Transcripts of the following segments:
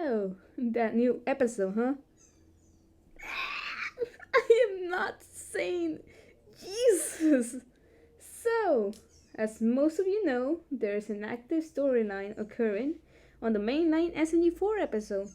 So, that new episode, huh? I am not sane. Jesus. So, as most of you know, there is an active storyline occurring on the mainline SMG4 episode.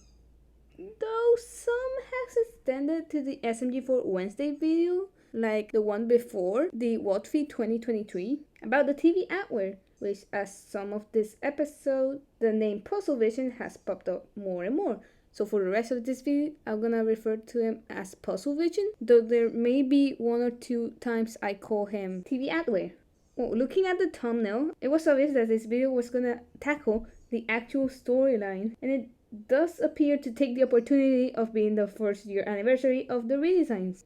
Though some has extended to the SMG4 Wednesday video, like the one before, the Wotfi 2023, about the TV adware, which as some of this episode, the name Puzzle Vision has popped up more and more. So for the rest of this video, I'm gonna refer to him as Puzzle Vision, though there may be one or two times I call him TV adware. Well, looking at the thumbnail, it was obvious that this video was gonna tackle the actual storyline, and it does appear to take the opportunity of being the first year anniversary of the redesigns.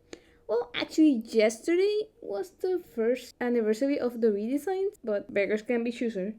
Well, actually, yesterday was the first anniversary of the redesigns, but beggars can be choosers.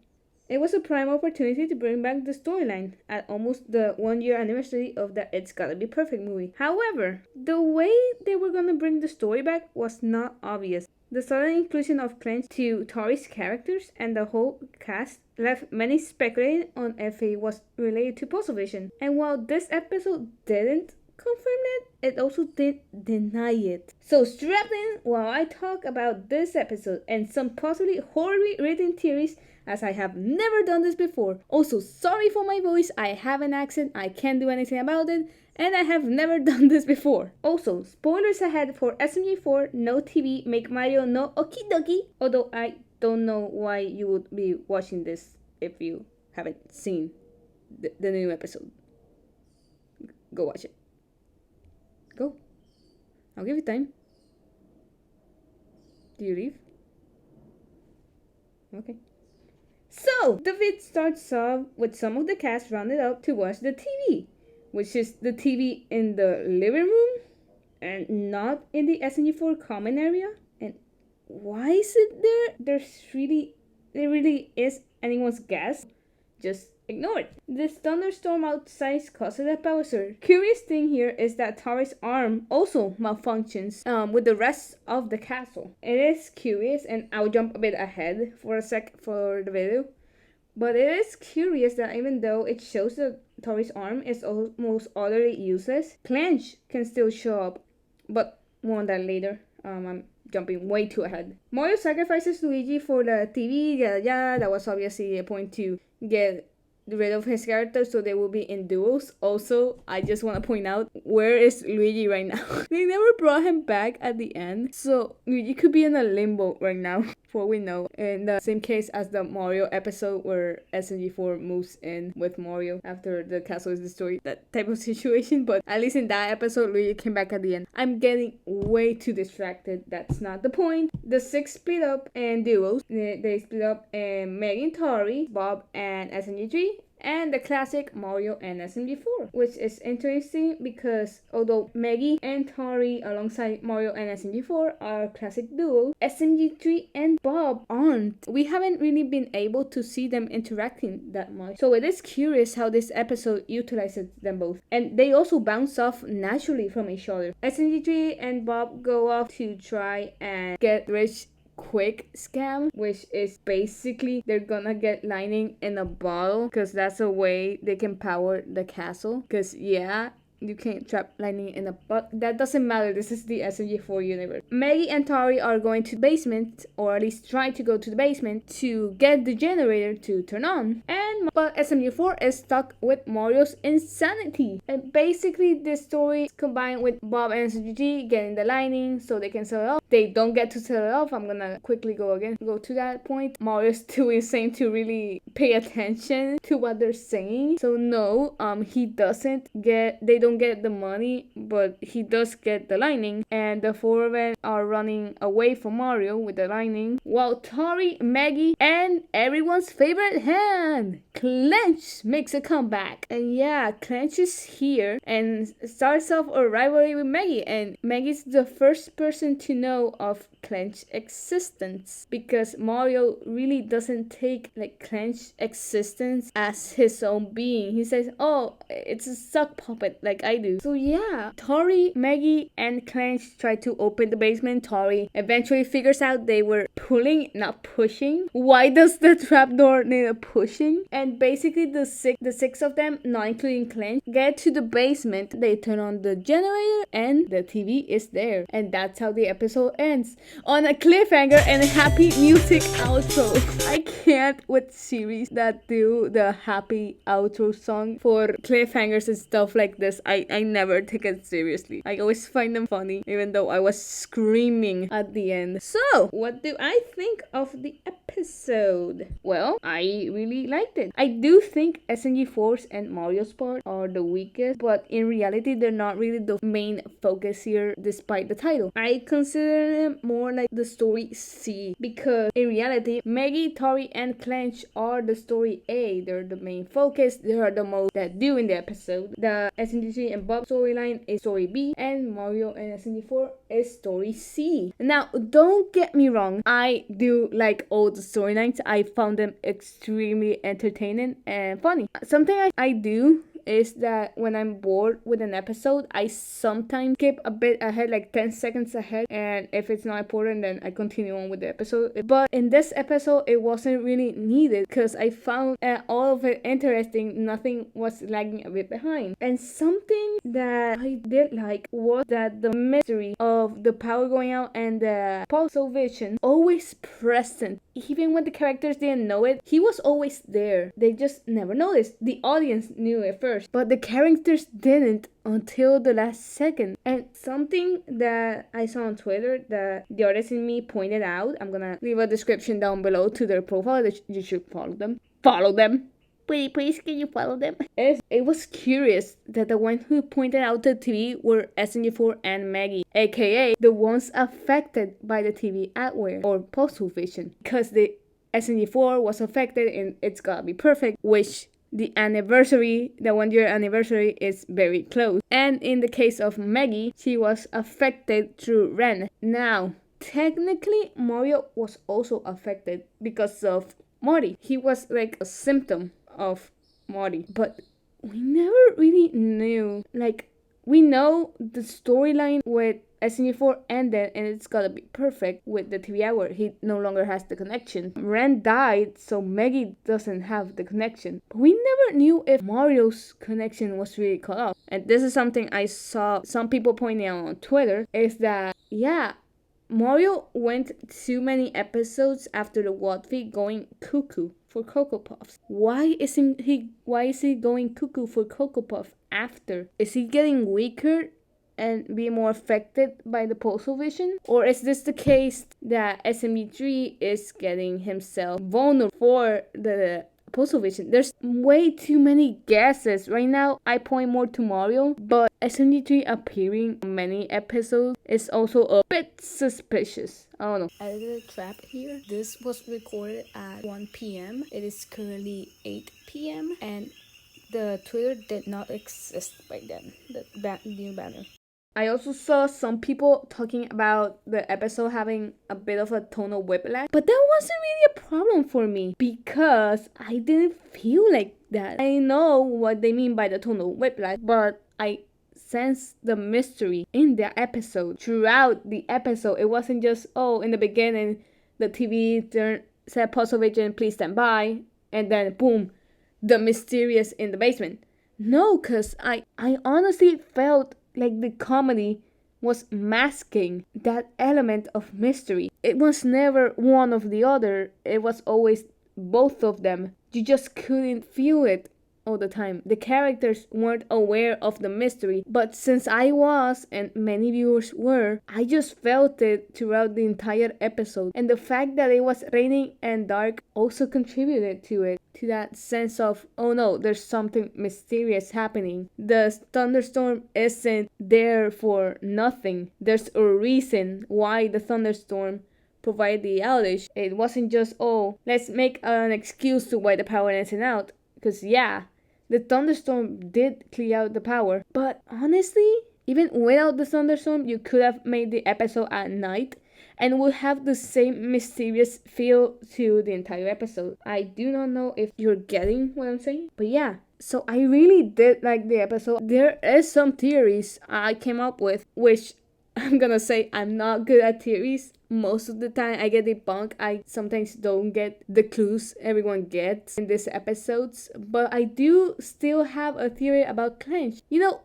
It was a prime opportunity to bring back the storyline at almost the 1 year anniversary of the It's Gotta Be Perfect movie. However, the way they were gonna bring the story back was not obvious. The sudden inclusion of Clench to Tori's characters and the whole cast left many speculating on if it was related to Puzzle Vision. And while this episode didn't confirm that, it also did deny it. So strap in while I talk about this episode and some possibly horribly written theories, as I have never done this before. Also, sorry for my voice, I have an accent, I can't do anything about it, and I have never done this before. Also, spoilers ahead for SMG4, no TV, Make Mario, no Okie Dokie, although I don't know why you would be watching this if you haven't seen the new episode. Go watch it. Go. I'll give you time. Do you leave? Okay. So, the vid starts off with some of the cast rounded up to watch the TV, which is the TV in the living room and not in the SMG4 common area. And why is it there? There really is anyone's guess. Just ignore it. This thunderstorm outside causes a power surge. Curious thing here is that Tori's arm also malfunctions with the rest of the castle. It is curious, and I'll jump a bit ahead for a sec for the video. But it is curious that even though it shows that Tori's arm is almost utterly useless, Clench can still show up. But more on that later. I'm jumping way too ahead. Mario sacrifices Luigi for the TV, that was obviously a point to get rid of his character so they will be in duels. Also, I just want to point out, where is Luigi right now? They never brought him back at the end, so Luigi could be in a limbo right now, for all we know. In the same case as the Mario episode where SMG4 moves in with Mario after the castle is destroyed, that type of situation. But at least in that episode, Luigi came back at the end. I'm getting way too distracted. That's not the point. The six split up in duos. They split up in Meg and Tori, Bob and SMG3, and the classic Mario and SMG4, which is interesting because although Maggie and Tori alongside Mario and SMG4 are classic duos, SMG3 and Bob aren't. We haven't really been able to see them interacting that much, so it is curious how this episode utilizes them both, and they also bounce off naturally from each other. SMG3 and Bob go off to try and get rich quick scam, which is basically they're gonna get lightning in a bottle because that's a way they can power the castle. Because yeah, you can't trap lightning in a bottle. That doesn't matter. This is the SMG4 universe. Maggie and Tori are going to the basement, or at least try to go to the basement to get the generator to turn on. But SMG4 is stuck with Mario's insanity. And basically this story is combined with Bob and SMG getting the lightning so they can sell it off. They don't get to sell it off. I'm gonna quickly go to that point. Mario's too insane to really pay attention to what they're saying. So no, they don't get the money, but he does get the lightning, and the four of them are running away from Mario with the lightning, while Tori, Maggie, and everyone's favorite hand, Clench, makes a comeback. And yeah, Clench is here and starts off a rivalry with Maggie, and Maggie's the first person to know of Clench's existence, because Mario really doesn't take Clench's existence as his own being. He says, oh, it's a sock puppet, like I do. So yeah, Tori, Maggie, and Clanch try to open the basement. Tori eventually figures out they were pulling, not pushing. Why does the trapdoor need a pushing? And basically the six of them, not including Clanch, get to the basement. They turn on the generator and the TV is there. And that's how the episode ends. On a cliffhanger and a happy music outro. I can't with series that do the happy outro song for cliffhangers and stuff like this. I never take it seriously. I always find them funny, even though I was screaming at the end. So, what do I think of the episode? Well, I really liked it. I do think SMG4's and Mario's part are the weakest, but in reality, they're not really the main focus here, despite the title. I consider them more like the story C, because in reality, Maggie, Tori, and Clanch are the story A. They're the main focus. They are the most that do in the episode. The SMG3 and Bob storyline is story B, and Mario and SMG4 is story C. Now, don't get me wrong, I do like all the storylines. I found them extremely entertaining and funny. Something I do is that when I'm bored with an episode, I sometimes skip a bit ahead, like 10 seconds ahead, and if it's not important, then I continue on with the episode. But in this episode, it wasn't really needed because I found all of it interesting. Nothing was lagging a bit behind. And something that I did like was that the mystery of the power going out and the puzzle vision always present. Even when the characters didn't know it, he was always there. They just never noticed. The audience knew it first, but the characters didn't until the last second. And something that I saw on Twitter that the artist in me pointed out, I'm gonna leave a description down below to their profile. You should follow them. Follow them. Please, can you follow them? It was curious that the ones who pointed out the TV were SMG4 and Maggie, aka the ones affected by the TV adware or puzzle vision, because the SMG4 was affected and It's Gotta Be Perfect, which the 1 year anniversary is very close. And in the case of Maggie, she was affected through Ren. Now, technically, Mario was also affected because of Marty. He was like a symptom of Marty, but we never really knew. Like, we know the storyline with SMG4 ended and It's Gotta Be Perfect with the TV hour. He no longer has the connection. Ren died, so Maggie doesn't have the connection. But we never knew if Mario's connection was really cut off. And this is something I saw some people pointing out on Twitter, is that, yeah, Mario went too many episodes after the Wattfee going cuckoo for Cocoa Puffs. Why is he going cuckoo for Cocoa Puff after? Is he getting weaker and be more affected by the puzzle vision? Or is this the case that SMG3 is getting himself vulnerable for the puzzle vision? There's way too many guesses. Right now, I point more to Mario, but SMG3 appearing in many episodes is also a bit suspicious. I don't know. I did a trap here. This was recorded at 1 p.m. It is currently 8 p.m. and the Twitter did not exist by then. The new banner. I also saw some people talking about the episode having a bit of a tonal whiplash, but that wasn't really a problem for me because I didn't feel like that. I know what they mean by the tonal whiplash, but I sensed the mystery in the episode. Throughout the episode, it wasn't just, oh, in the beginning, the TV said puzzle vision, please stand by, and then boom, the mysterious in the basement. No, because I honestly felt like the comedy was masking that element of mystery. It was never one of the other. It was always both of them. You just couldn't feel it all the time. The characters weren't aware of the mystery, but since I was, and many viewers were, I just felt it throughout the entire episode. And the fact that it was raining and dark also contributed to it, to that sense of, oh no, there's something mysterious happening. The thunderstorm isn't there for nothing. There's a reason why the thunderstorm provided the outage. It wasn't just, oh, let's make an excuse to why the power isn't out. Because yeah, the thunderstorm did clear out the power. But honestly, even without the thunderstorm, you could have made the episode at night and would have the same mysterious feel to the entire episode. I do not know if you're getting what I'm saying, but yeah, So I really did like the episode. There is some theories I came up with, which I'm gonna say I'm not good at theories. Most of the time I get debunked. I sometimes don't get the clues everyone gets in these episodes. But I do still have a theory about Clench. You know,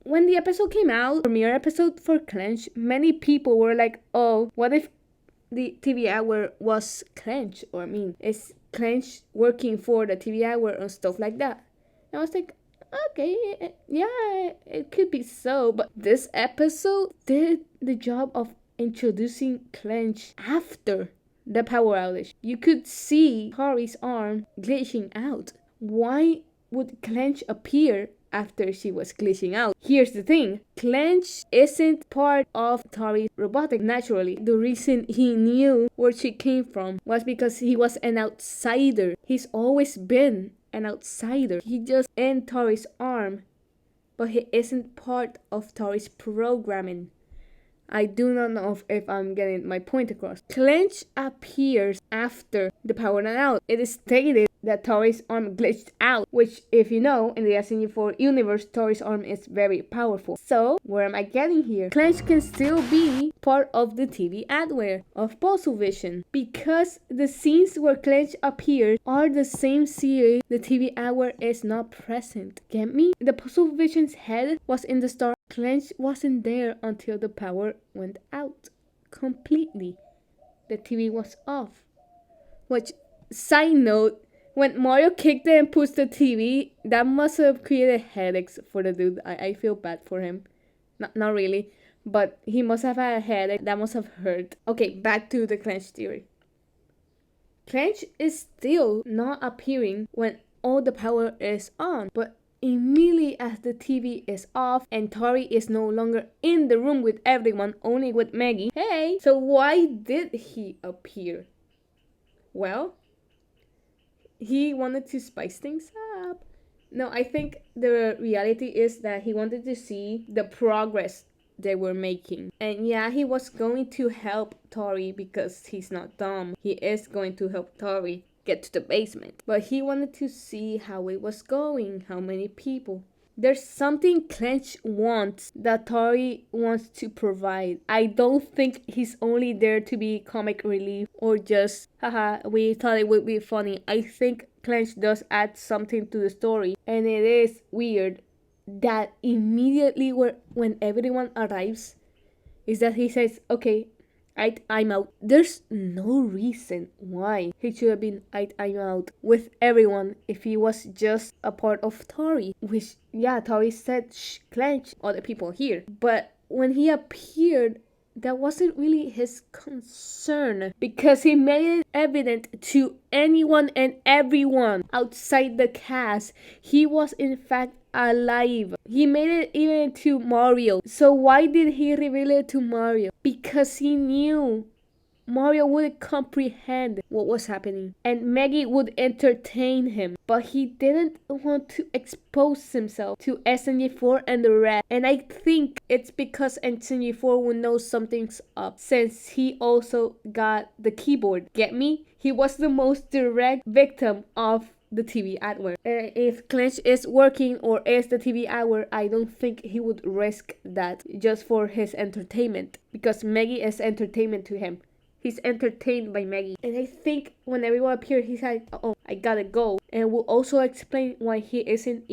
when the episode came out, premiere episode for Clench, many people were like, oh, what if the TV hour was Clench? Or I mean, is Clench working for the TV hour and stuff like that? And I was like, okay, yeah, it could be so. But this episode did the job of introducing Clench after the power outage. You could see Tori's arm glitching out. Why would Clench appear after she was glitching out? Here's the thing. Clench isn't part of Tori's robotic naturally. The reason he knew where she came from was because he was an outsider. He's always been an outsider. He just in Tori's arm, but he isn't part of Tori's programming. I do not know if I'm getting my point across. Clench appears after the power went out. It is stated that Tori's arm glitched out, which, if you know, in the SMG4 universe, Tori's arm is very powerful. So, where am I getting here? Clench can still be part of the TV adware of Puzzle Vision, because the scenes where Clench appears are the same series the TV adware is not present. Get me? The Puzzle Vision's head was in the start. Clench wasn't there until the power went out completely. The TV was off. Which, side note, when Mario kicked it and pushed the TV, that must have created headaches for the dude. I feel bad for him. Not really, but he must have had a headache. That must have hurt. Okay, back to the Clench theory. Clench is still not appearing when all the power is on, but immediately as the TV is off and Tori is no longer in the room with everyone, only with Maggie. Hey! So why did he appear? Well, he wanted to spice things up. No, I think the reality is that he wanted to see the progress they were making. And yeah, he was going to help Tori because he's not dumb. He is going to help Tori get to the basement. But he wanted to see how it was going, how many people. There's something Clench wants that Tori wants to provide. I don't think he's only there to be comic relief or just, haha, we thought it would be funny. I think Clench does add something to the story. And it is weird that immediately when everyone arrives, is that he says, okay, I'm out. There's no reason why he should have been I'm out with everyone if he was just a part of Tori. Which, yeah, Tori said, shh, Clench, other people here. But when he appeared, that wasn't really his concern, because he made it evident to anyone and everyone outside the cast he was in fact alive. He made it even to Mario. So why did he reveal it to Mario? Because he knew Mario wouldn't comprehend what was happening and Maggie would entertain him, but he didn't want to expose himself to SMG4 and the rest. And I think it's because SMG4 would know something's up, since he also got the keyboard. Get me? He was the most direct victim of the TV adware. If Clench is working or is the TV hour, I don't think he would risk that just for his entertainment, because Maggie is entertainment to him. He's entertained by Maggie. And I think when everyone appeared, he's like, oh, I gotta go. And we'll also explain why Tori-chan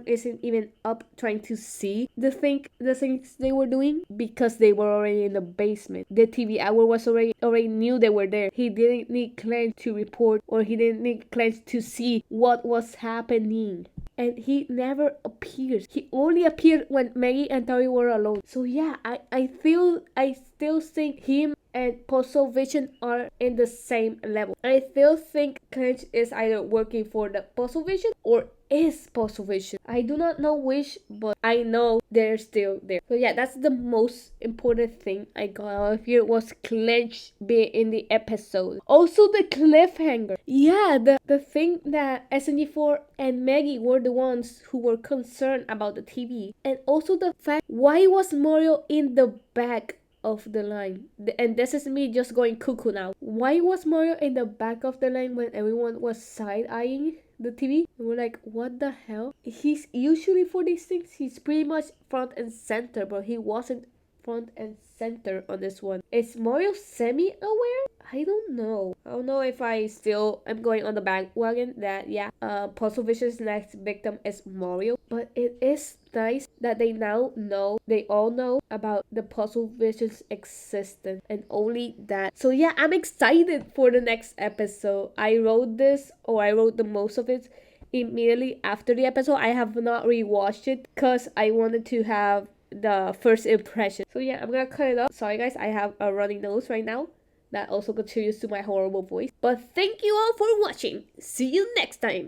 isn't even up trying to see the things they were doing, because they were already in the basement. The TV hour was already knew they were there. He didn't need Clench to report, or he didn't need Clench to see what was happening. And he never appears. He only appeared when Maggie and Tori were alone. So yeah, I still think him and Puzzle Vision are in the same level. I still think Clench is either working for the Puzzle Vision or is Puzzle Vision. I do not know which, but I know they're still there. So yeah, that's the most important thing I got out of here, was Clench being in the episode. Also the cliffhanger. Yeah, the thing that SMG4 and Maggie were the ones who were concerned about the TV. And also the fact, why was Mario in the back of the line? And this is me just going cuckoo now. Why was Mario in the back of the line when everyone was side-eyeing the TV. And we're like, what the hell? He's usually for these things, he's pretty much front and center, but he wasn't front and center on this one. Is Mario semi-aware? I don't know. I don't know if I still am going on the bandwagon that yeah, Puzzle Vision's next victim is Mario. But it is nice that they all know about the Puzzle Vision's existence and only that. So yeah, I'm excited for the next episode. I wrote the most of it immediately after the episode. I have not rewatched it because I wanted to have the first impression. So yeah, I'm gonna cut it up. Sorry guys, I have a running nose right now. That also contributes to my horrible voice. But thank you all for watching. See you next time.